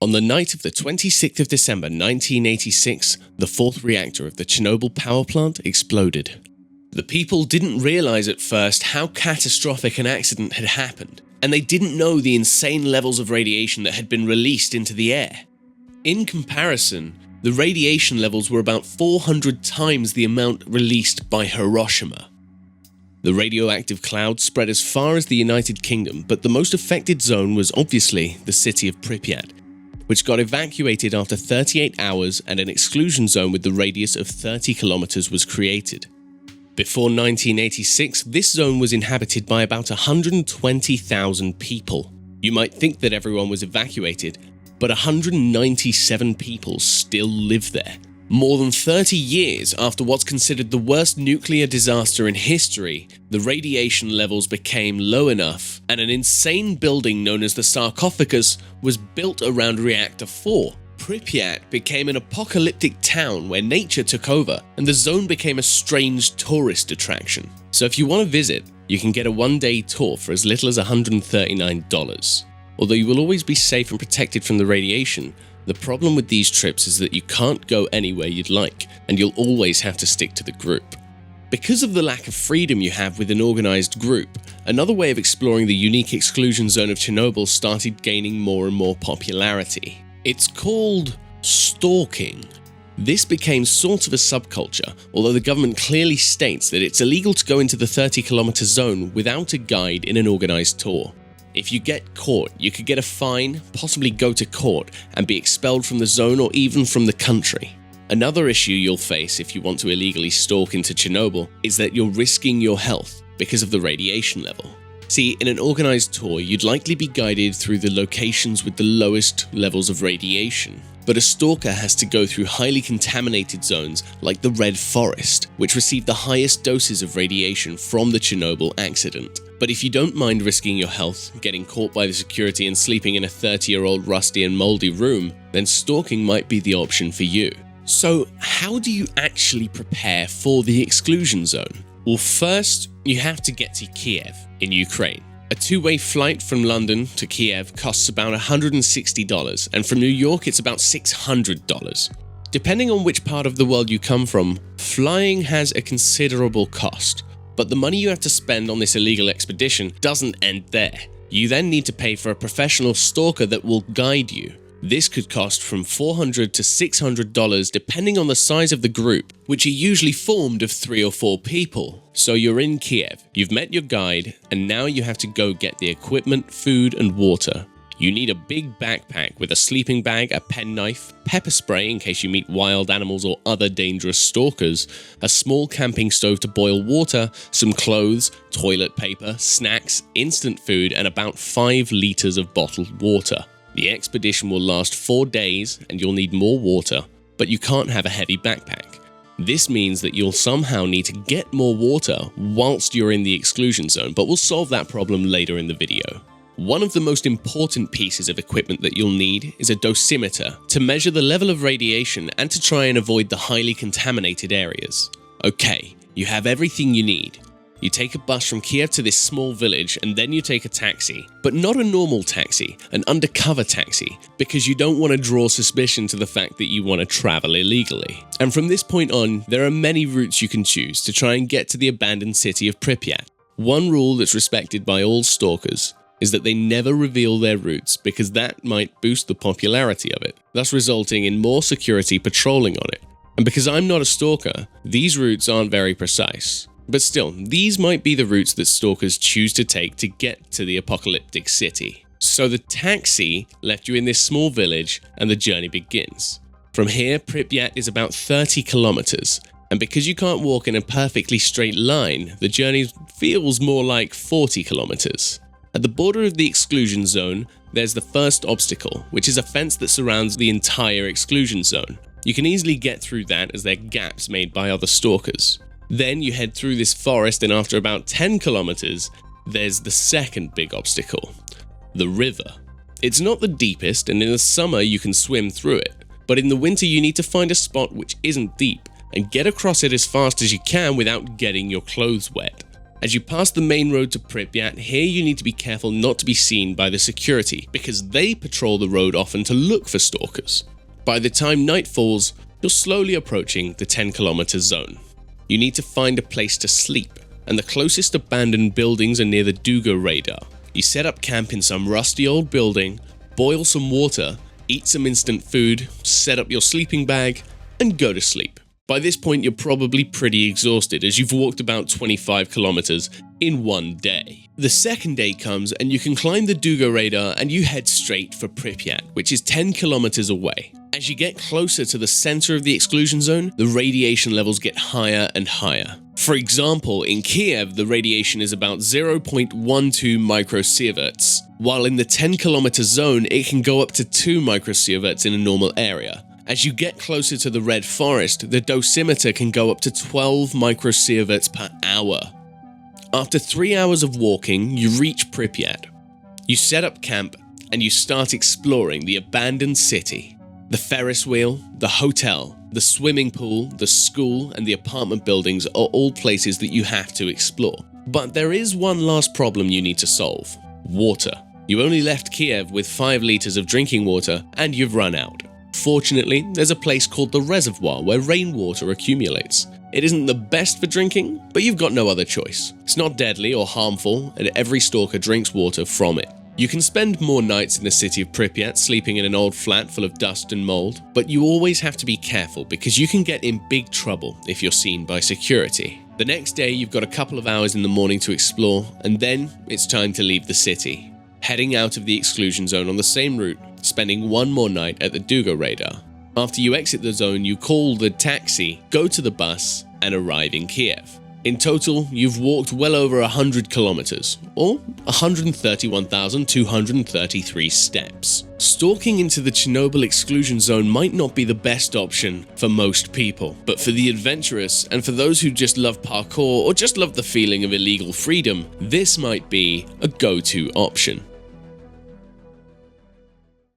On the night of the 26th of December 1986, the fourth reactor of the Chernobyl power plant exploded. The people didn't realize at first how catastrophic an accident had happened, and they didn't know the insane levels of radiation that had been released into the air. In comparison, the radiation levels were about 400 times the amount released by Hiroshima. The radioactive cloud spread as far as the United Kingdom, but the most affected zone was obviously the city of Pripyat, which got evacuated after 38 hours, and an exclusion zone with the radius of 30 kilometers was created. Before 1986, this zone was inhabited by about 120,000 people. You might think that everyone was evacuated, but 197 people still live there. More than 30 years after what's considered the worst nuclear disaster in history, the radiation levels became low enough, and an insane building known as the sarcophagus was built around Reactor 4. Pripyat became an apocalyptic town where nature took over, and the zone became a strange tourist attraction. So if you want to visit, you can get a one-day tour for as little as $139. Although you will always be safe and protected from the radiation, the problem with these trips is that you can't go anywhere you'd like, and you'll always have to stick to the group. Because of the lack of freedom you have with an organized group, another way of exploring the unique exclusion zone of Chernobyl started gaining more and more popularity. It's called stalking. This became sort of a subculture, although the government clearly states that it's illegal to go into the 30-kilometer zone without a guide in an organized tour. If you get caught, you could get a fine, possibly go to court, and be expelled from the zone or even from the country. Another issue you'll face if you want to illegally stalk into Chernobyl is that you're risking your health because of the radiation level. See, in an organized tour, you'd likely be guided through the locations with the lowest levels of radiation. But a stalker has to go through highly contaminated zones like the Red Forest, which received the highest doses of radiation from the Chernobyl accident. But if you don't mind risking your health, getting caught by the security and sleeping in a 30-year-old rusty and moldy room, then stalking might be the option for you. So how do you actually prepare for the exclusion zone? Well, first, you have to get to Kiev in Ukraine. A two-way flight from London to Kiev costs about $160, and from New York it's about $600. Depending on which part of the world you come from, flying has a considerable cost. But the money you have to spend on this illegal expedition doesn't end there. You then need to pay for a professional stalker that will guide you. This could cost from $400 to $600 depending on the size of the group, which are usually formed of 3 or 4 people. So you're in Kiev, you've met your guide, and now you have to go get the equipment, food, and water. You need a big backpack with a sleeping bag, a penknife, pepper spray in case you meet wild animals or other dangerous stalkers, a small camping stove to boil water, some clothes, toilet paper, snacks, instant food, and about 5 liters of bottled water. The expedition will last 4 days and you'll need more water, but you can't have a heavy backpack. This means that you'll somehow need to get more water whilst you're in the exclusion zone, but we'll solve that problem later in the video. One of the most important pieces of equipment that you'll need is a dosimeter to measure the level of radiation and to try and avoid the highly contaminated areas. Okay, you have everything you need. You take a bus from Kiev to this small village and then you take a taxi, but not a normal taxi, an undercover taxi, because you don't want to draw suspicion to the fact that you want to travel illegally. And from this point on, there are many routes you can choose to try and get to the abandoned city of Pripyat. One rule that's respected by all stalkers is that they never reveal their routes because that might boost the popularity of it, thus resulting in more security patrolling on it. And because I'm not a stalker, these routes aren't very precise. But still, these might be the routes that stalkers choose to take to get to the apocalyptic city. So the taxi left you in this small village and the journey begins. From here, Pripyat is about 30 kilometers, and because you can't walk in a perfectly straight line, the journey feels more like 40 kilometers. At the border of the exclusion zone, there's the first obstacle, which is a fence that surrounds the entire exclusion zone. You can easily get through that as there are gaps made by other stalkers. Then you head through this forest, and after about 10 kilometers, there's the second big obstacle, the river. It's not the deepest, and in the summer you can swim through it, but in the winter you need to find a spot which isn't deep and get across it as fast as you can without getting your clothes wet. As you pass the main road to Pripyat, here you need to be careful not to be seen by the security, because they patrol the road often to look for stalkers. By the time night falls, you're slowly approaching the 10-kilometer zone. You need to find a place to sleep, and the closest abandoned buildings are near the Duga radar. You set up camp in some rusty old building, boil some water, eat some instant food, set up your sleeping bag, and go to sleep. By this point, you're probably pretty exhausted as you've walked about 25 kilometers in one day. The second day comes and you can climb the Duga radar and you head straight for Pripyat, which is 10 kilometers away. As you get closer to the center of the exclusion zone, the radiation levels get higher and higher. For example, in Kiev, the radiation is about 0.12 microsieverts, while in the 10-kilometer zone, it can go up to 2 microsieverts in a normal area. As you get closer to the red forest, the dosimeter can go up to 12 microsieverts per hour. After 3 hours of walking, you reach Pripyat. You set up camp and you start exploring the abandoned city. The Ferris wheel, the hotel, the swimming pool, the school, and the apartment buildings are all places that you have to explore. But there is one last problem you need to solve: water. You only left Kiev with 5 liters of drinking water and you've run out. Fortunately, there's a place called the reservoir where rainwater accumulates. It isn't the best for drinking, but you've got no other choice. It's not deadly or harmful, and every stalker drinks water from it. You can spend more nights in the city of Pripyat sleeping in an old flat full of dust and mold, but you always have to be careful because you can get in big trouble if you're seen by security. The next day, you've got a couple of hours in the morning to explore, and then it's time to leave the city. Heading out of the exclusion zone on the same route, spending one more night at the Duga radar. After you exit the zone, you call the taxi, go to the bus, and arrive in Kiev. In total, you've walked well over 100 kilometers, or 131,233 steps. Stalking into the Chernobyl Exclusion Zone might not be the best option for most people, but for the adventurous and for those who just love parkour or just love the feeling of illegal freedom, this might be a go-to option.